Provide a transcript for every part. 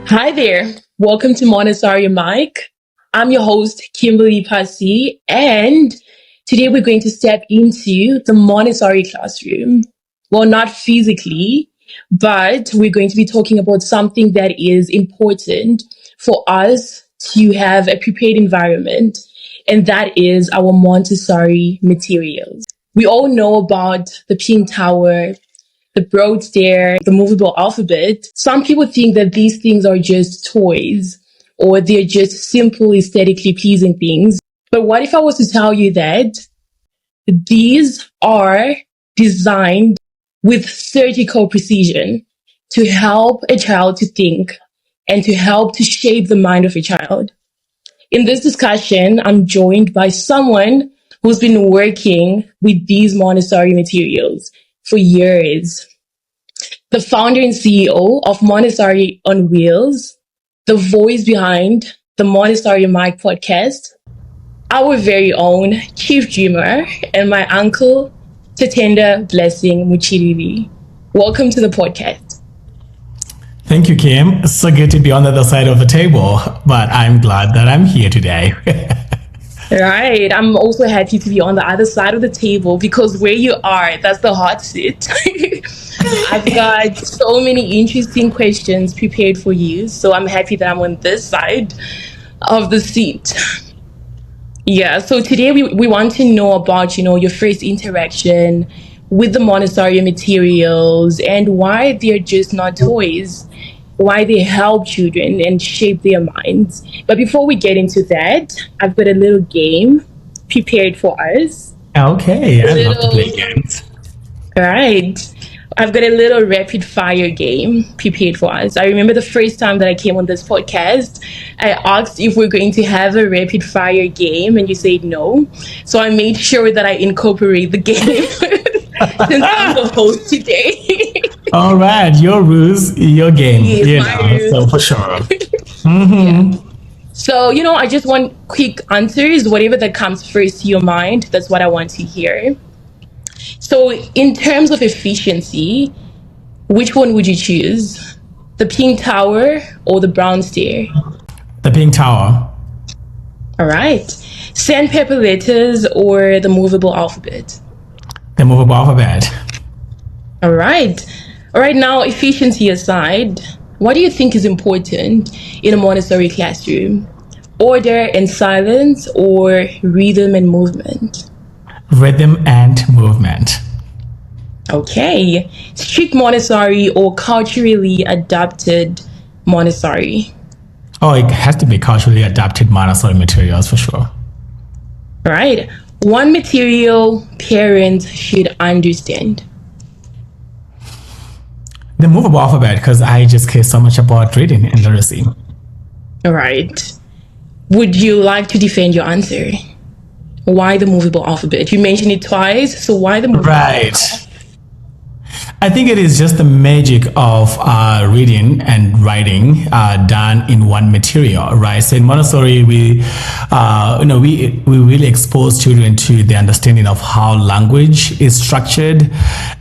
Hi there. Welcome to Montessori Mic. I'm your host, Kimberly Pasi, and today we're going to step into the Montessori classroom. Well, not physically, but we're going to be talking about something that is important for us to have a prepared environment, and that is our Montessori materials. We all know about the pink tower, the broad stair, the movable alphabet. Some people think that these things are just toys or they're just simple aesthetically pleasing things. But what if I was to tell you that these are designed with surgical precision to help a child to think and to help to shape the mind of a child? In this discussion, I'm joined by someone who's been working with these Montessori materials for years. The founder and CEO of Montessori on Wheels, the voice behind the Montessori Mic podcast, our very own chief dreamer, and my uncle, Tatenda blessing Muchiriri. Welcome to the podcast. Thank you, Kim. It's so good to be on the other side of the table, but I'm glad that I'm here today. Right. I'm also happy to be on the other side of the table because where you are, that's the hot seat. I've got so many interesting questions prepared for you. So I'm happy that I'm on this side of the seat. Yeah. So today we want to know about, your first interaction with the Montessori materials and why they're just not toys, why they help children and shape their minds. But before we get into that, I've got a little game prepared for us. Okay, I love to play games. All right. I've got a little rapid fire game prepared for us. I remember the first time that I came on this podcast, I asked if we're going to have a rapid fire game and you said no. So I made sure that I incorporate the game since I'm the host today. All right, your rules, your game, Yes, so for sure. Yeah. So, I just want quick answers, whatever that comes first to your mind. That's what I want to hear. So in terms of efficiency, which one would you choose? The pink tower or the brown stair? The pink tower. All right. Sandpaper letters or the movable alphabet? The movable alphabet. All right. All right, now efficiency aside, what do you think is important in a Montessori classroom? Order and silence or rhythm and movement? Rhythm and movement. Okay. Strict Montessori or culturally adapted Montessori? Oh, it has to be culturally adapted Montessori materials for sure. All right. One material parents should understand. The movable alphabet, because I just care so much about reading and literacy. All right. Would you like to defend your answer? Why the movable alphabet? You mentioned it twice, so why the movable alphabet? I think it is just the magic of reading and writing done in one material, right? So in Montessori, we really expose children to the understanding of how language is structured,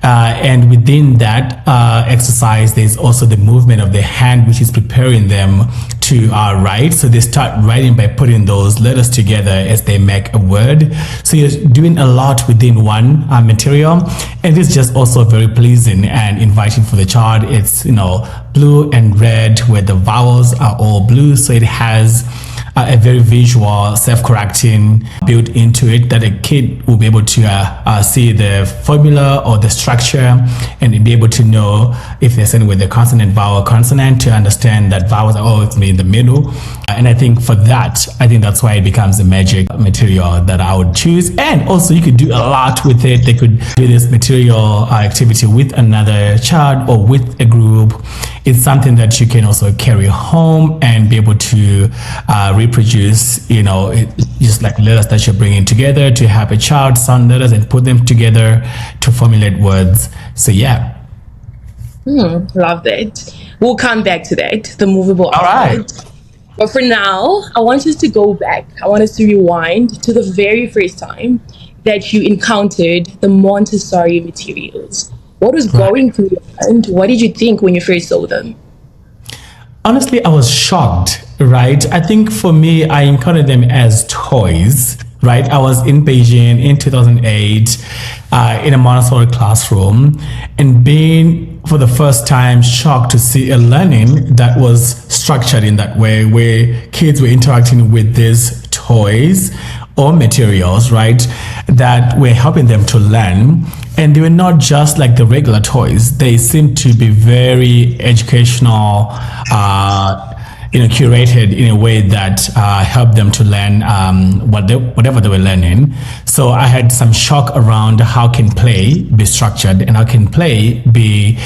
and within that exercise, there's also the movement of the hand, which is preparing them to write. So they start writing by putting those letters together as they make a word. So you're doing a lot within one material, and it's just also very pleasing and inviting for the child. It's blue and red where the vowels are all blue, so it has a very visual self-correcting built into it that a kid will be able to see the formula or the structure and be able to know if they're sitting with the consonant, vowel, consonant, to understand that vowels are always in the middle. And I think for that, that's why it becomes a magic material that I would choose. And also you could do a lot with it. They could do this material activity with another child or with a group. It's something that you can also carry home and be able to reproduce, just like letters that you're bringing together to have a child sound letters and put them together to formulate words. So yeah. Love that. We'll come back to that, the movable alphabet. Right. But for now, I want us to go back. I want us to rewind to the very first time that you encountered the Montessori materials. What was going through your mind? What did you think when you first saw them? Honestly, I was shocked, right? I think for me, I encountered them as toys, right? I was in Beijing in 2008 in a Montessori classroom, and being for the first time shocked to see a learning that was structured in that way, where kids were interacting with these toys or materials, right, that were helping them to learn. And they were not just like the regular toys. They seemed to be very educational, curated in a way that helped them to learn whatever they were learning. So I had some shock around how can play be structured and how can play be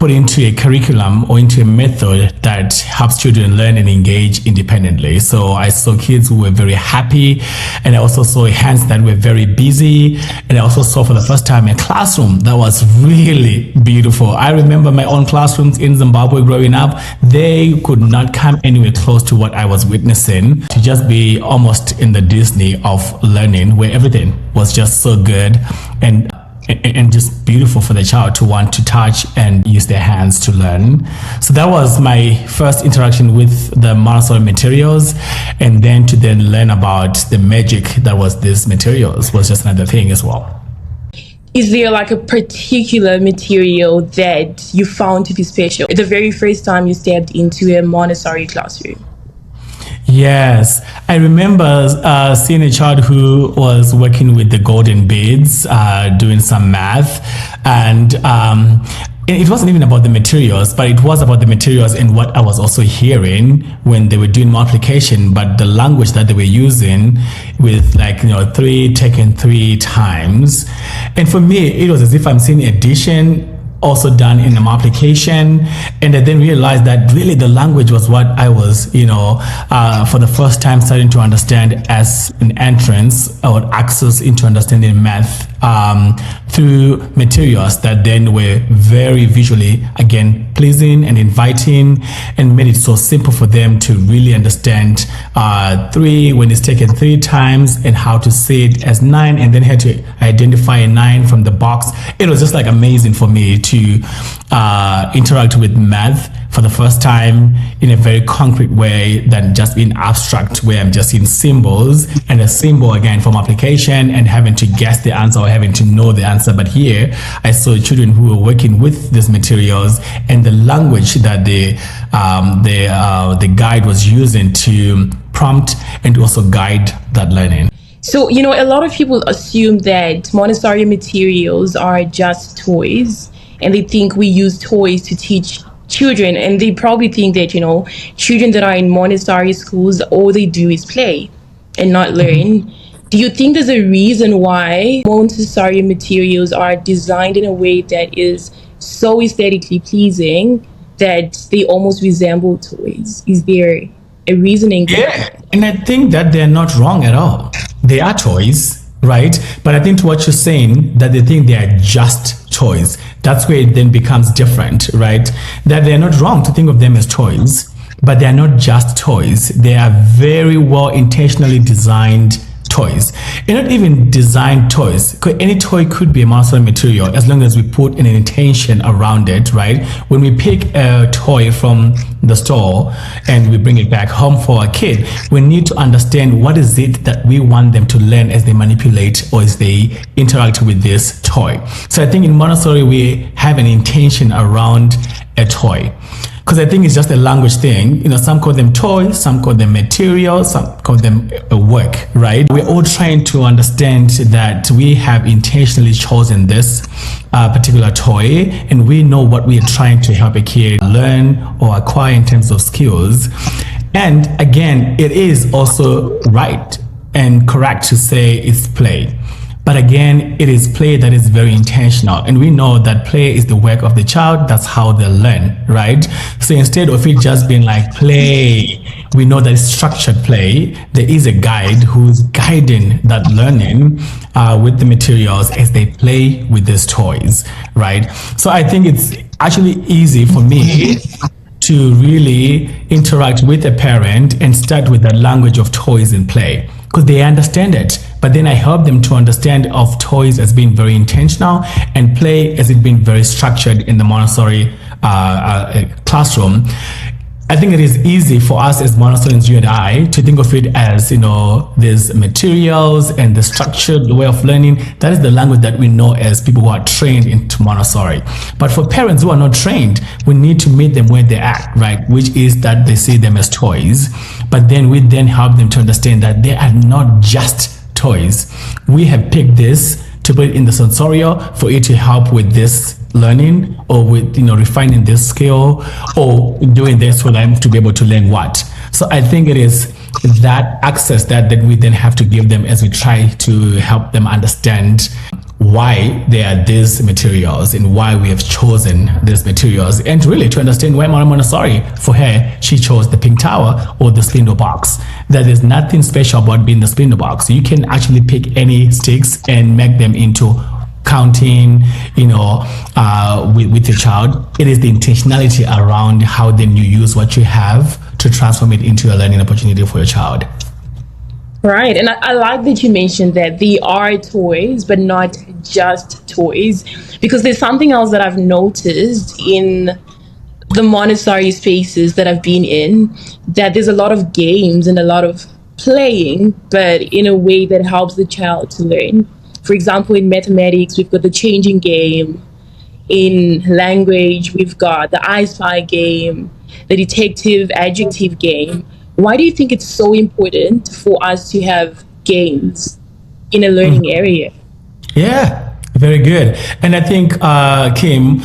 put into a curriculum or into a method that helps children learn and engage independently. So I saw kids who were very happy, and I also saw hands that were very busy, and I also saw for the first time a classroom that was really beautiful. I remember my own classrooms in Zimbabwe growing up. They could not come anywhere close to what I was witnessing, to just be almost in the Disney of learning, where everything was just so good and just beautiful for the child to want to touch and use their hands to learn. So that was my first interaction with the Montessori materials, and then to then learn about the magic that was these materials was just another thing as well. Is there like a particular material that you found to be special the very first time you stepped into a Montessori classroom? Yes, I remember seeing a child who was working with the golden beads, doing some math, and it wasn't even about the materials, but it was about the materials and what I was also hearing when they were doing multiplication, but the language that they were using with 3 taken 3 times. And for me, it was as if I'm seeing addition also done in a multiplication, and I then realized that really the language was what I was, for the first time starting to understand as an entrance or access into understanding math through materials that then were very visually, again, pleasing and inviting, and made it so simple for them to really understand 3 when it's taken 3 times, and how to say it as 9, and then had to identify a 9 from the box. It was just amazing for me to interact with math for the first time in a very concrete way than just in abstract, where I'm just in symbols and a symbol again from application and having to guess the answer or having to know the answer. But here I saw children who were working with these materials and the language that the guide was using to prompt and also guide that learning. So, a lot of people assume that Montessori materials are just toys, and they think we use toys to teach children, and they probably think that children that are in Montessori schools, all they do is play and not learn. Do you think there's a reason why Montessori materials are designed in a way that is so aesthetically pleasing that they almost resemble toys? Is there a reasoning? Yeah, and I think that they're not wrong at all. They are toys, right? But I think to what you're saying, that they think they are just toys. That's where it then becomes different, right? That they're not wrong to think of them as toys, but they are not just toys. They are very well intentionally designed toys. And not even designed toys. Any toy could be a Montessori material as long as we put an intention around it, right? When we pick a toy from the store and we bring it back home for a kid, we need to understand what is it that we want them to learn as they manipulate or as they interact with this toy. So I think in Montessori we have an intention around a toy. Because I think it's just a language thing. Some call them toys, some call them materials, some call them work, right? We're all trying to understand that we have intentionally chosen this particular toy, and we know what we are trying to help a kid learn or acquire in terms of skills. And again, it is also right and correct to say it's play. But again, it is play that is very intentional. And we know that play is the work of the child. That's how they learn, right? So instead of it just being play, we know that it's structured play. There is a guide who's guiding that learning with the materials as they play with these toys, right? So I think it's actually easy for me to really interact with a parent and start with the language of toys and play, because they understand it. But then I help them to understand of toys as being very intentional and play as it being very structured in the Montessori classroom, I think it is easy for us as Montessorians, you and I, to think of it as, there's materials and the structured way of learning. That is the language that we know as people who are trained into Montessori. But for parents who are not trained, we need to meet them where they're at, right? Which is that they see them as toys. But then we then help them to understand that they are not just toys. We have picked this to put it in the sensorial for it to help with this learning, or with refining this skill, or doing this for them to be able to learn what. So I think it is that access that we then have to give them as we try to help them understand why there are these materials and why we have chosen these materials, and really to understand why Mama Montessori, for her, she chose the pink tower or the spindle box. That there's nothing special about being the spindle box. You can actually pick any sticks and make them into counting, with your child. It is the intentionality around how then you use what you have to transform it into a learning opportunity for your child. Right. And I like that you mentioned that they are toys, but not just toys, because there's something else that I've noticed in the Montessori spaces that I've been in, that there's a lot of games and a lot of playing, but in a way that helps the child to learn. For example, in mathematics, we've got the changing game. In language, we've got the I Spy game, the detective adjective game. Why do you think it's so important for us to have games in a learning area? Yeah, very good. And I think, Kim,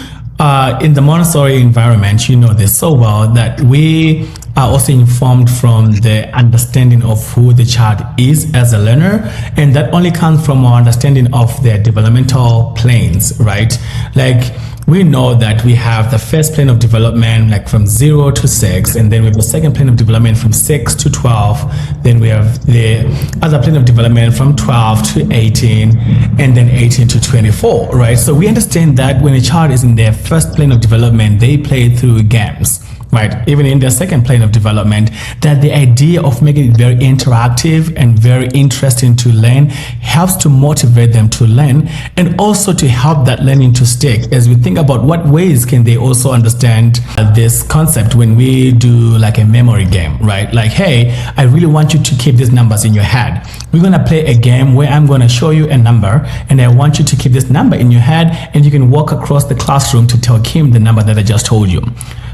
in the Montessori environment, you know this so well, that we are also informed from the understanding of who the child is as a learner, and that only comes from our understanding of their developmental planes, right? Like, we know that we have the first plane of development, like from 0 to 6, and then we have the second plane of development from 6 to 12. Then we have the other plane of development from 12 to 18, and then 18 to 24, right? So we understand that when a child is in their first plane of development, they play through games, right? Even in their second plane of development, that the idea of making it very interactive and very interesting to learn helps to motivate them to learn, and also to help that learning to stick. As we think about what ways can they also understand this concept when we do like a memory game, right? Like, hey, I really want you to keep these numbers in your head. We're going to play a game where I'm going to show you a number, and I want you to keep this number in your head, and you can walk across the classroom to tell Kim the number that I just told you.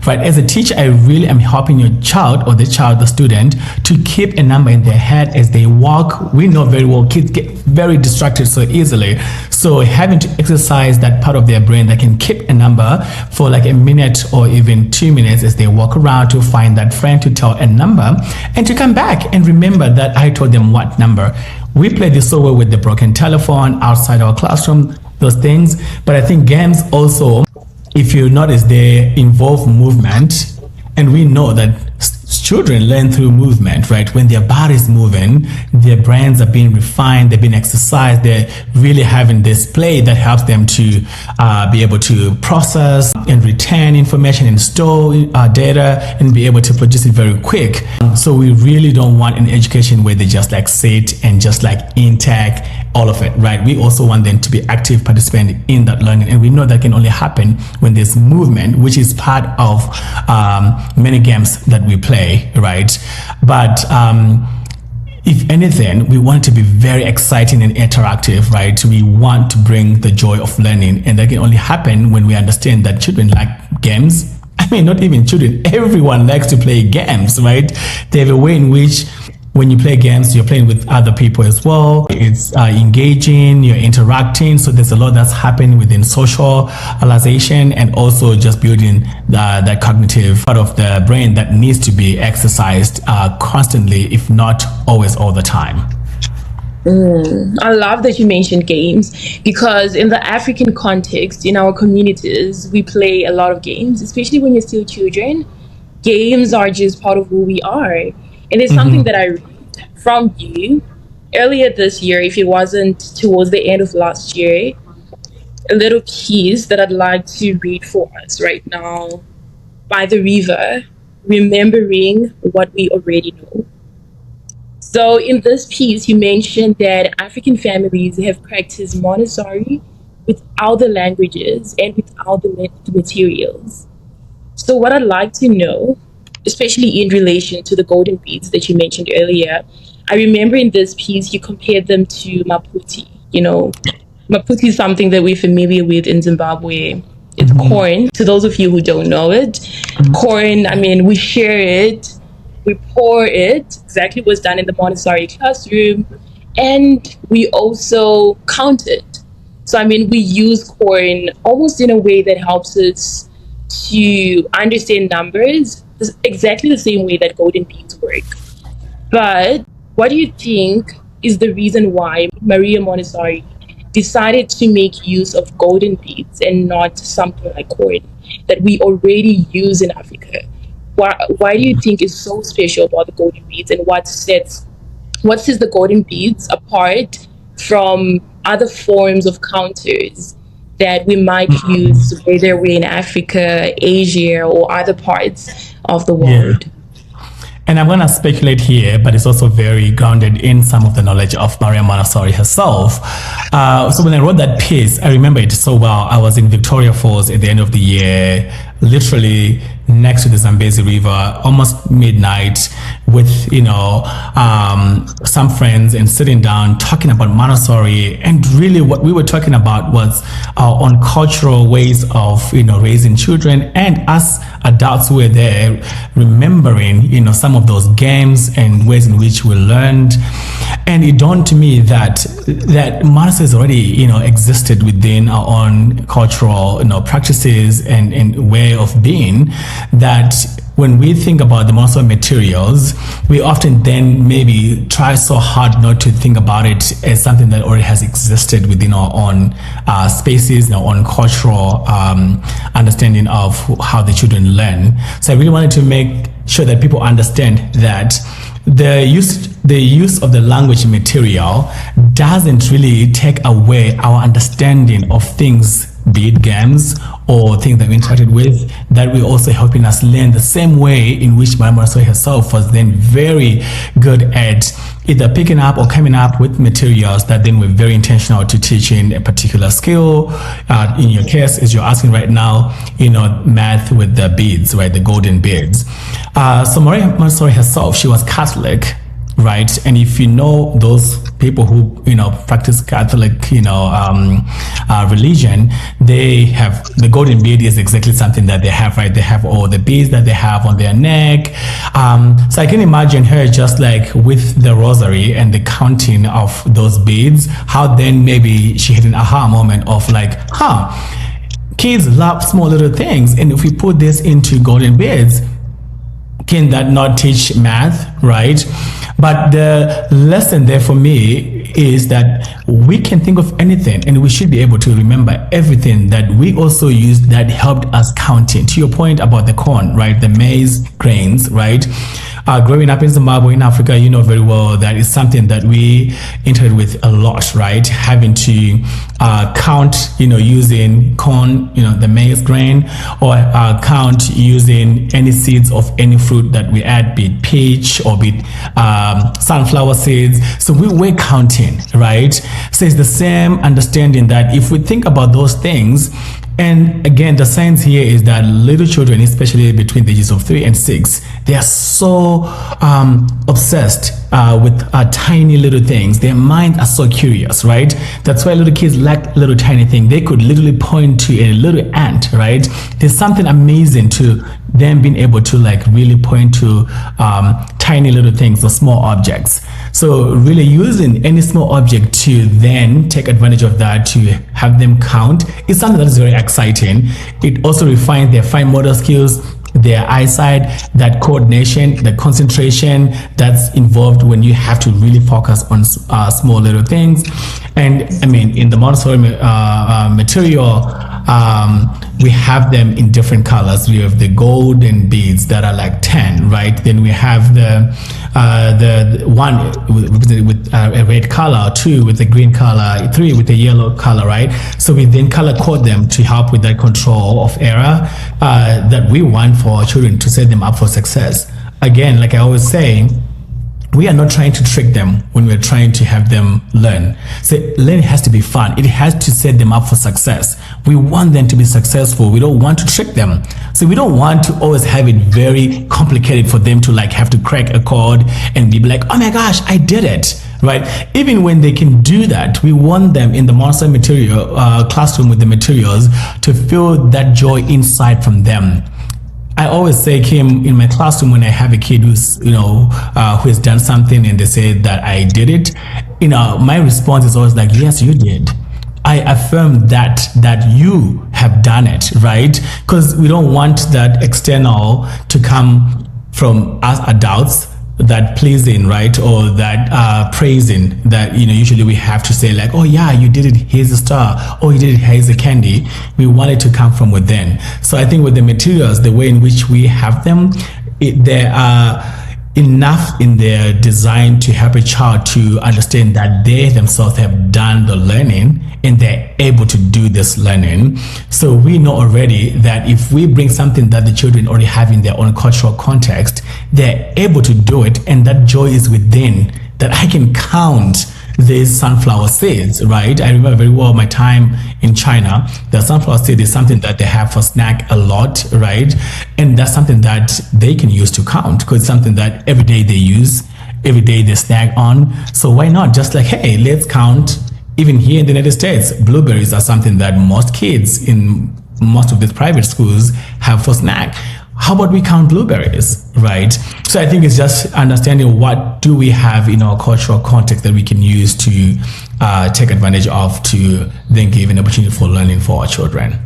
Right? As a teacher, I really am helping your child, or the student, to keep a number in their head as they walk. We know very well kids get very distracted so easily. So having to exercise that part of their brain that can keep a number for like a minute or even 2 minutes as they walk around to find that friend, to tell a number, and to come back and remember that I told them what number. We play this so well with the broken telephone outside our classroom, those things. But I think games also, if you notice, they involve movement, and we know that children learn through movement, right? When their body's moving, their brains are being refined, they're being exercised, they're really having this play that helps them to be able to process and retain information and store data and be able to produce it very quick. So we really don't want an education where they just like sit and just like intake all of it, right? We also want them to be active participants in that learning, and we know that can only happen when there's movement, which is part of many games that we play, right? But if anything, we want it to be very exciting and interactive, right? We want to bring the joy of learning, and that can only happen when we understand that children like games. I mean, not even children, everyone likes to play games, right? They have a way in which when you play games, you're playing with other people as well. It's engaging, you're interacting. So there's a lot that's happening within socialization, and also just building that cognitive part of the brain that needs to be exercised constantly, if not always all the time. I love that you mentioned games, because in the African context, in our communities, we play a lot of games, especially when you're still children. Games are just part of who we are. And it's something that I read from you earlier this year, if it wasn't towards the end of last year, a little piece that I'd like to read for us right now. By the river, remembering what we already know. So in this piece, you mentioned that African families have practiced Montessori without the languages and without the materials. So what I'd like to know, especially in relation to the golden beads that you mentioned earlier, I remember in this piece you compared them to maputi. Maputi is something that we're familiar with in Zimbabwe. It's corn. To those of you who don't know it, corn, I mean, we share it, we pour it, exactly what's done in the Montessori classroom, and we also count it. So, I mean, we use corn almost in a way that helps us to understand numbers, exactly the same way that golden beads work. But what do you think is the reason why Maria Montessori decided to make use of golden beads and not something like corn that we already use in Africa? Why do you think is so special about the golden beads, and what sets the golden beads apart from other forms of counters that we might use, whether we're in Africa, Asia, or other parts of the world? Yeah. And I'm going to speculate here, but it's also very grounded in some of the knowledge of Maria Montessori herself. So when I wrote that piece, I remember it so well. I was in Victoria Falls at the end of the year, literally next to the Zambezi River, almost midnight, with some friends, and sitting down talking about Montessori. And really what we were talking about was our own cultural ways of raising children, and us adults who were there remembering some of those games and ways in which we learned. And it dawned to me that Montessori has already existed within our own cultural practices and way of being, that when we think about the Montessori materials, we often then maybe try so hard not to think about it as something that already has existed within our own spaces, our own cultural understanding of how the children learn. So I really wanted to make sure that people understand that the use of the language material doesn't really take away our understanding of things, be it games or things that we interacted with, that will also helping us learn the same way in which Maria Montessori herself was then very good at either picking up or coming up with materials that then were very intentional to teaching a particular skill. In your case, as you're asking right now, math with the beads, right, the golden beads. So Maria Montessori herself, she was Catholic, right? And if you know those people who practice Catholic religion, they have the golden bead is exactly something that they have, right? They have all the beads that they have on their neck. So I can imagine her just like with the rosary and the counting of those beads, how then maybe she had an aha moment of like, kids love small little things, and if we put this into golden beads, can that not teach math, right? But the lesson there for me is that we can think of anything, and we should be able to remember everything that we also used that helped us counting. To your point about the corn, right? The maize grains, right? Growing up in Zimbabwe, in Africa, you know very well that is something that we interacted with a lot, right? Having to count, using corn, the maize grain, or count using any seeds of any fruit that we add, be it peach or be it sunflower seeds. So we were counting, right? So it's the same understanding that if we think about those things, and again, the science here is that little children, especially between the ages of 3 and 6, they are so obsessed with tiny little things. Their minds are so curious, right? That's why little kids like little tiny things. They could literally point to a little ant, right? There's something amazing to them being able to like really point to tiny little things or small objects. So really using any small object to then take advantage of that to have them count is something that is very exciting. It also refines their fine motor skills, their eyesight, that coordination, the concentration that's involved when you have to really focus on small little things. And I mean, in the Montessori material, we have them in different colors. We have the golden beads that are like 10, right? Then we have the one with a red color, 2 with a green color, 3 with a yellow color, right? So we then color code them to help with that control of error that we want for our children to set them up for success. Again, like I always say, we are not trying to trick them when we're trying to have them learn. So learning has to be fun. It has to set them up for success. We want them to be successful. We don't want to trick them. So we don't want to always have it very complicated for them to like have to crack a code and be like, oh my gosh, I did it. Right? Even when they can do that, we want them in the Montessori material classroom with the materials to feel that joy inside from them. I always say, Kim, in my classroom, when I have a kid who's, who has done something and they say that I did it, my response is always like, yes, you did. I affirm that you have done it, right? Because we don't want that external to come from us adults, that pleasing, right? Or that praising that, usually we have to say like, oh yeah, you did it, here's a star, oh you did it, here's a candy. We want it to come from within. So I think with the materials, the way in which we have them, there are enough in their design to help a child to understand that they themselves have done the learning and they're able to do this learning. So we know already that if we bring something that the children already have in their own cultural context, they're able to do it, and that joy is within, that I can count these sunflower seeds, right? I remember very well my time in China. The sunflower seed is something that they have for snack a lot, right? And that's something that they can use to count, because it's something that every day they use, every day they snack on. So why not just like, hey, let's count. Even here in the United States, blueberries are something that most kids in most of these private schools have for snack. How about we count blueberries, right? So I think it's just understanding what do we have in our cultural context that we can use to take advantage of to then give an opportunity for learning for our children.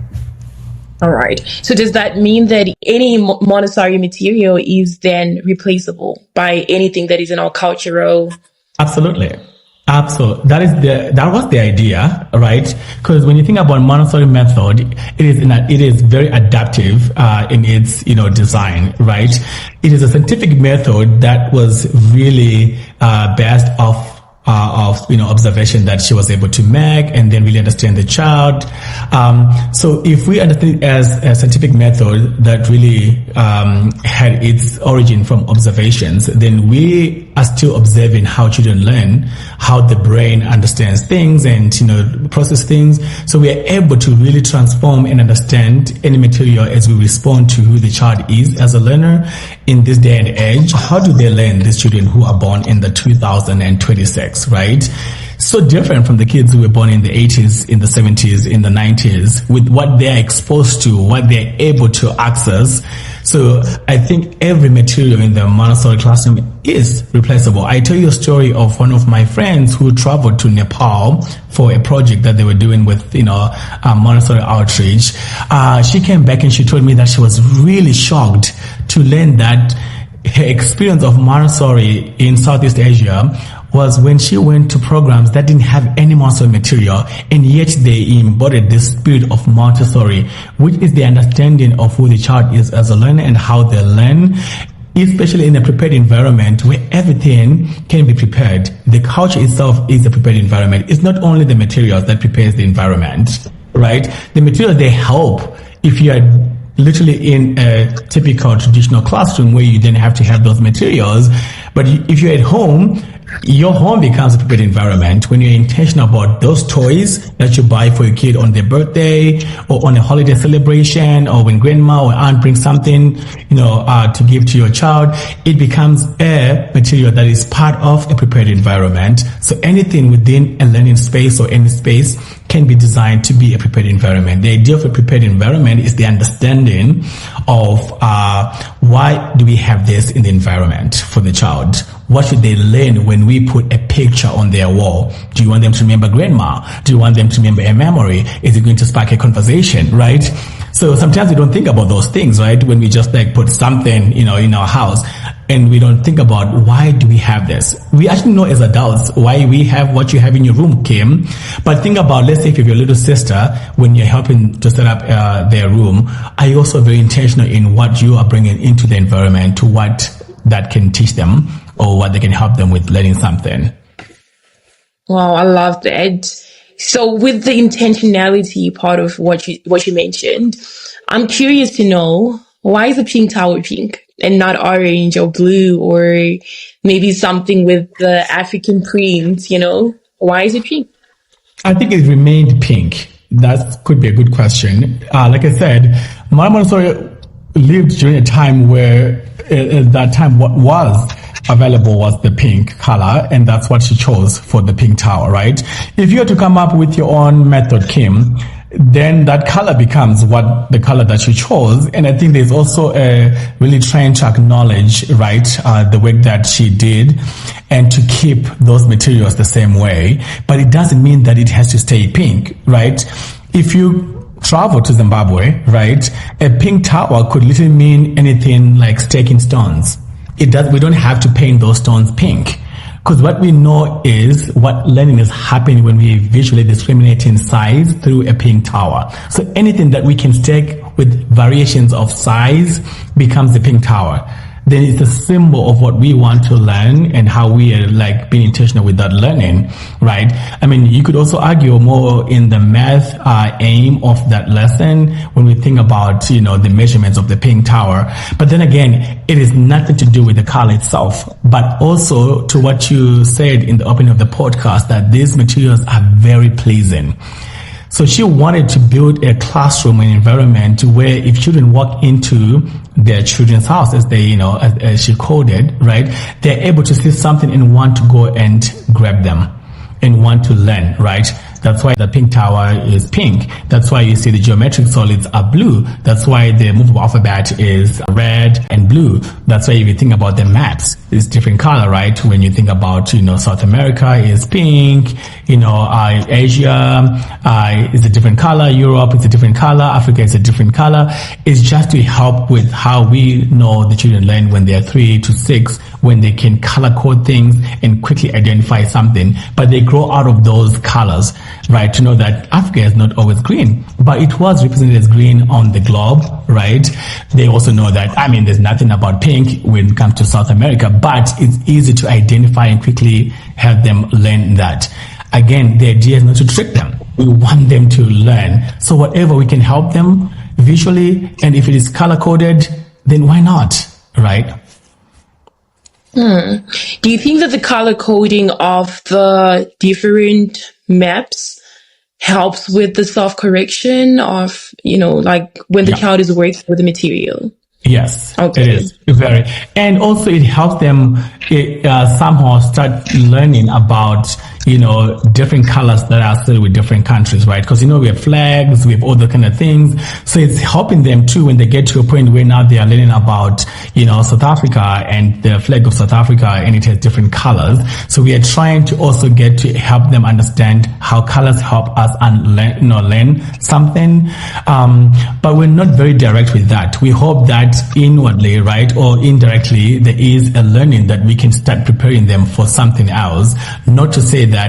All right. So does that mean that any Montessori material is then replaceable by anything that is in our cultural? Absolutely. Absolutely. That was the idea, right? Because when you think about Montessori method, it is very adaptive in its design, right? It is a scientific method that was really based off of observation that she was able to make, and then really understand the child. So if we understand it as a scientific method that really had its origin from observations, then we are still observing how children learn, how the brain understands things and process things. So we are able to really transform and understand any material as we respond to who the child is as a learner in this day and age. How do they learn, these children who are born in the 2026, right? So different from the kids who were born in the 80s, in the 70s, in the 90s, with what they're exposed to, what they're able to access. So I think every material in the Montessori classroom is replaceable. I tell you a story of one of my friends who traveled to Nepal for a project that they were doing with, Montessori outreach. She came back and she told me that she was really shocked to learn that her experience of Montessori in Southeast Asia was when she went to programs that didn't have any Montessori material, and yet they embodied this spirit of Montessori, which is the understanding of who the child is as a learner and how they learn, especially in a prepared environment where everything can be prepared. The culture itself is a prepared environment. It's not only the materials that prepares the environment, right? The materials, they help. If you are literally in a typical traditional classroom where you then have to have those materials, but if you're at home, your home becomes a prepared environment when you're intentional about those toys that you buy for your kid on their birthday or on a holiday celebration, or when grandma or aunt brings something, to give to your child. It becomes a material that is part of a prepared environment. So anything within a learning space or any space can be designed to be a prepared environment. The idea of a prepared environment is the understanding of why do we have this in the environment for the child? What should they learn when we put a picture on their wall? Do you want them to remember grandma? Do you want them to remember a memory? Is it going to spark a conversation, right? So sometimes we don't think about those things, right? When we just put something, in our house, and we don't think about why do we have this? We actually know as adults why we have what you have in your room, Kim. But think about, let's say if your little sister, when you're helping to set up their room, are you also very intentional in what you are bringing into the environment, to what that can teach them or what they can help them with learning something? Wow, I love that. So with the intentionality part of what you mentioned, I'm curious to know, why is the pink towel pink? and not orange or blue, or maybe something with the African print, Why is it pink? I think it remained pink. That could be a good question. Like I said, Madame Montessori lived during a time where, at that time, what was available was the pink color, and that's what she chose for the pink tower, right? If you were to come up with your own method, Kim, then that color becomes what the color that you chose. And I think there's also a really trying to acknowledge, right, the work that she did and to keep those materials the same way. But it doesn't mean that it has to stay pink, right? If you travel to Zimbabwe, right, a pink tower could literally mean anything like staking stones. We don't have to paint those stones pink. Because what we know is what learning is happening when we visually discriminate in size through a pink tower. So anything that we can stake with variations of size becomes a pink tower. Then it's a symbol of what we want to learn and how we are like being intentional with that learning, right? I mean, you could also argue more in the math aim of that lesson when we think about, the measurements of the pink tower. But then again, it is nothing to do with the color itself, but also to what you said in the opening of the podcast, that these materials are very pleasing. So she wanted to build a classroom and environment where if children walk into their children's house, as they, as she called it, right, they're able to see something and want to go and grab them and want to learn, right? That's why the pink tower is pink. That's why you see the geometric solids are blue. That's why the movable alphabet is red and blue. That's why if you think about the maps, it's different color, right? When you think about, South America is pink, Asia is a different color, Europe is a different color, Africa is a different color. It's just to help with how we know the children learn when they're 3 to 6, when they can color code things and quickly identify something, but they grow out of those colors, right? To know that Africa is not always green, but it was represented as green on the globe, right? They also know that, there's nothing about pink when it comes to South America, but it's easy to identify and quickly have them learn that. Again, the idea is not to trick them. We want them to learn. So whatever we can help them visually, and if it is color coded, then why not, right? Do you think that the color coding of the different maps helps with the self-correction of, like when the child is working with the material? Yes, okay. It is very, and also it helps them somehow start learning about different colors that are still with different countries, right? Because we have flags, we have all the kind of things. So it's helping them too when they get to a point where now they are learning about South Africa and the flag of South Africa, and it has different colors. So we are trying to also get to help them understand how colors help us learn something. But we're not very direct with that. We hope that inwardly, right, or indirectly, there is a learning that we can start preparing them for something else. Not to say that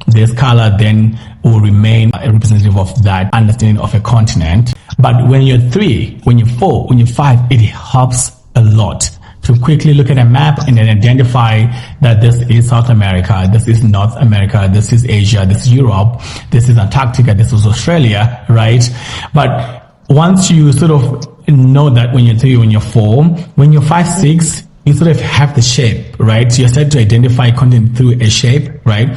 this color then will remain a representative of that understanding of a continent. But when you're 3, when you're 4, when you're 5, it helps a lot to quickly look at a map and then identify that this is South America, this is North America, this is Asia, this is Europe, this is Antarctica, this is Australia, right? But once you sort of know that when you're 3, when you're 4, when you're 5, 6, you sort of have the shape, right? So you start to identify content through a shape, right?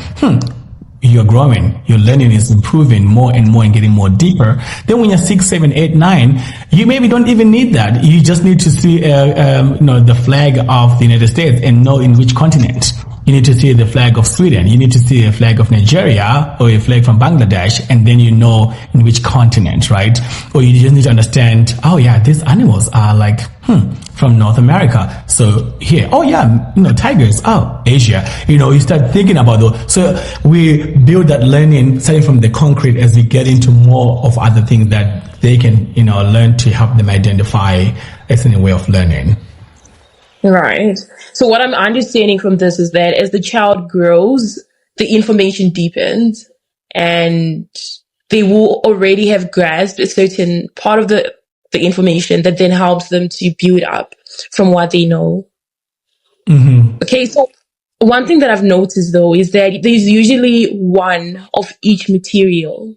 You're growing, your learning is improving more and more and getting more deeper. Then when you're 6, 7, 8, 9, you maybe don't even need that. You just need to see, the flag of the United States and know in which continent. You need to see the flag of Sweden. You need to see a flag of Nigeria or a flag from Bangladesh, and then you know in which continent, right? Or you just need to understand, oh yeah, these animals are like, from North America. So here, oh yeah, tigers, oh, Asia. You start thinking about those. So we build that learning starting from the concrete as we get into more of other things that they can, learn to help them identify as a way of learning. Right. So what I'm understanding from this is that as the child grows, the information deepens and they will already have grasped a certain part of the information that then helps them to build up from what they know. Mm-hmm. Okay, so one thing that I've noticed though is that there's usually one of each material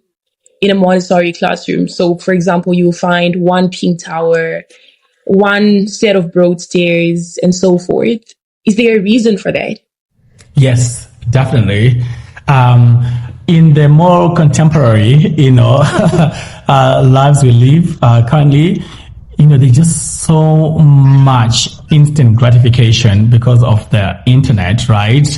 in a Montessori classroom. So for example, you'll find one pink tower, one set of broad stairs and so forth. Is there a reason for that? Yes, definitely. In the more contemporary, lives we live currently, there's just so much instant gratification because of the internet, right?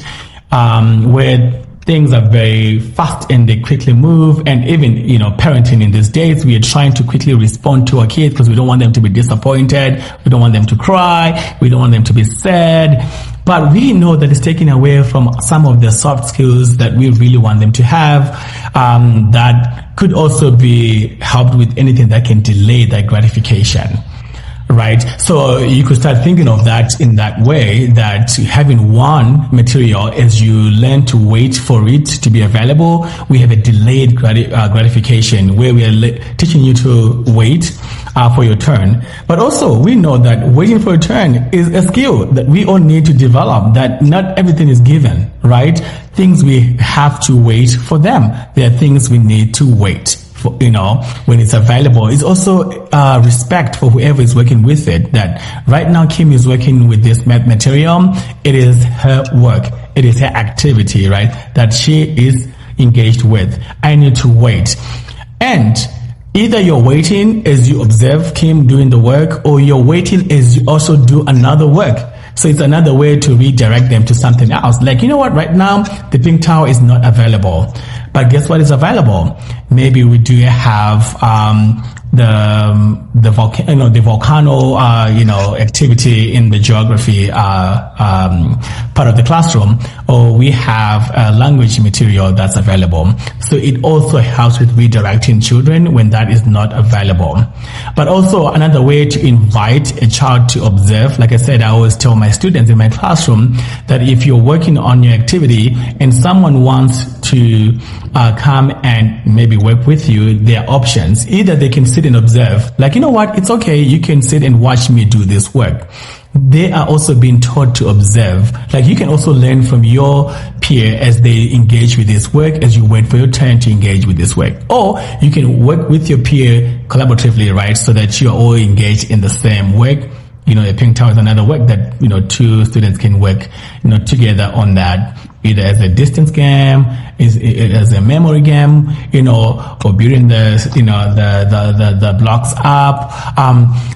Where things are very fast and they quickly move. And even, parenting in these days, we are trying to quickly respond to our kids because we don't want them to be disappointed. We don't want them to cry. We don't want them to be sad. But we know that it's taking away from some of the soft skills that we really want them to have, that could also be helped with anything that can delay that gratification. Right. So you could start thinking of that in that way, that having one material, as you learn to wait for it to be available, we have a delayed gratification where we are teaching you to wait for your turn. But also we know that waiting for a turn is a skill that we all need to develop, that not everything is given, right? Things we have to wait for them. There are things we need to wait for, when it's available. It's also respect for whoever is working with it, that right now Kim is working with this math material. It is her work. It is her activity, right, that she is engaged with. I need to wait. And either you're waiting as you observe Kim doing the work, or you're waiting as you also do another work. So it's another way to redirect them to something else. Like, right now the pink towel is not available. But guess what is available? Maybe we do have the volcano activity in the geography part of the classroom, or we have a language material that's available. So it also helps with redirecting children when that is not available. But also another way to invite a child to observe, like I said, I always tell my students in my classroom that if you're working on your activity and someone wants to come and maybe work with you, there are options. Either they can sit and observe, like, it's okay, you can sit and watch me do this work. They are also being taught to observe. Like, you can also learn from your peer as they engage with this work, as you wait for your turn to engage with this work. Or you can work with your peer collaboratively, right, so that you are all engaged in the same work. A pink towel is another work that, two students can work, together on that, either as a distance game, as a memory game, or building the blocks up.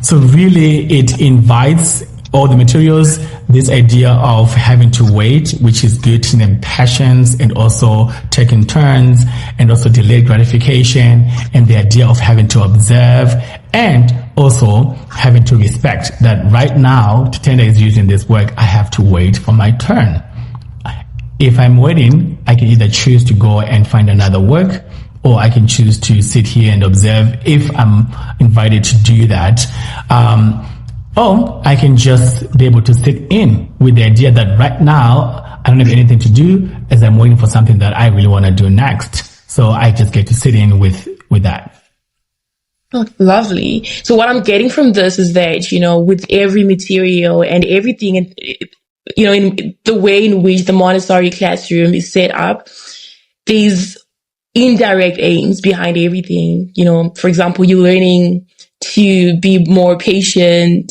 So really it invites all the materials, this idea of having to wait, which is good to them patience, and also taking turns, and also delayed gratification, and the idea of having to observe, and also having to respect that right now Tatenda is using this work, I have to wait for my turn. If I'm waiting, I can either choose to go and find another work, or I can choose to sit here and observe if I'm invited to do that. Or I can just be able to sit in with the idea that right now I don't have anything to do, as I'm waiting for something that I really want to do next. So I just get to sit in with that. Oh, lovely. So what I'm getting from this is that, with every material and everything, and in the way in which the Montessori classroom is set up, there's indirect aims behind everything. For example, you're learning to be more patient,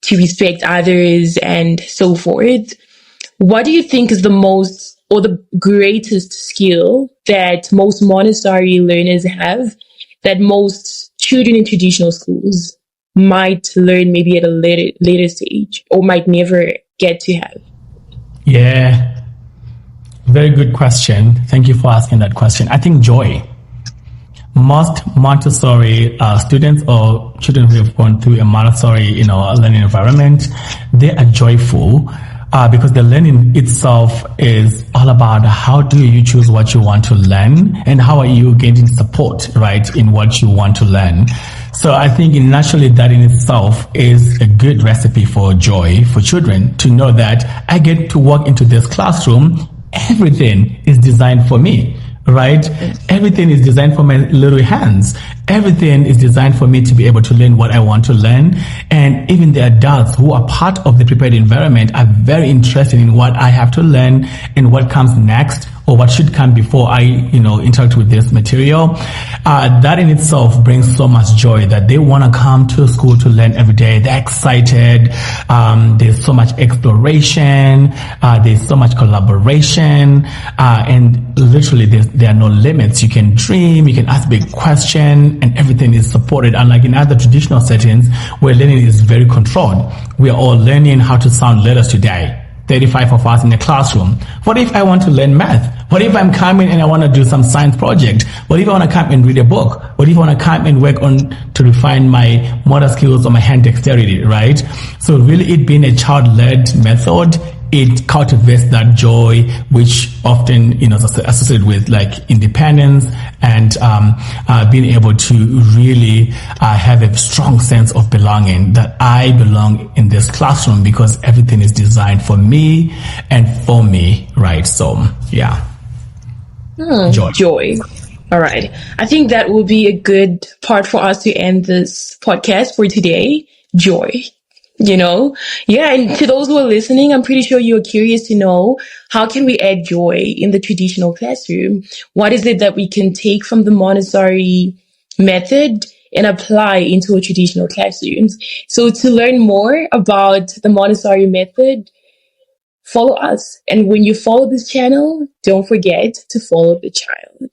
to respect others, and so forth. What do you think is the most or the greatest skill that most Montessori learners have that most children in traditional schools might learn maybe at a later stage, or might never get to have? Yeah, very good question. Thank you for asking that question. I think joy. Most Montessori students or children who have gone through a Montessori, learning environment, they are joyful because the learning itself is all about how do you choose what you want to learn, and how are you getting support, right, in what you want to learn. So I think naturally that in itself is a good recipe for joy for children, to know that I get to walk into this classroom, everything is designed for me. Right? Everything is designed for my little hands. Everything is designed for me to be able to learn what I want to learn. And even the adults who are part of the prepared environment are very interested in what I have to learn and what comes next, or what should come before I, interact with this material, that in itself brings so much joy that they want to come to school to learn every day. They're excited. There's so much exploration. There's so much collaboration. And literally there are no limits. You can dream, you can ask big question, and everything is supported. Unlike in other traditional settings where learning is very controlled. We are all learning how to sound letters today. 35 of us in a classroom. What if I want to learn math? What if I'm coming and I want to do some science project? What if I want to come and read a book? What if I want to come and work on to refine my motor skills or my hand dexterity, right? So really it being a child-led method, it cultivates that joy, which often, is associated with like independence and being able to really have a strong sense of belonging, that I belong in this classroom because everything is designed for me and for me, right? So, yeah. Joy. All right. I think that will be a good part for us to end this podcast for today. Joy. Yeah, and to those who are listening, I'm pretty sure you're curious to know, how can we add joy in the traditional classroom? What is it that we can take from the Montessori method and apply into our traditional classrooms? So to learn more about the Montessori method, follow us. And when you follow this channel, don't forget to follow the child.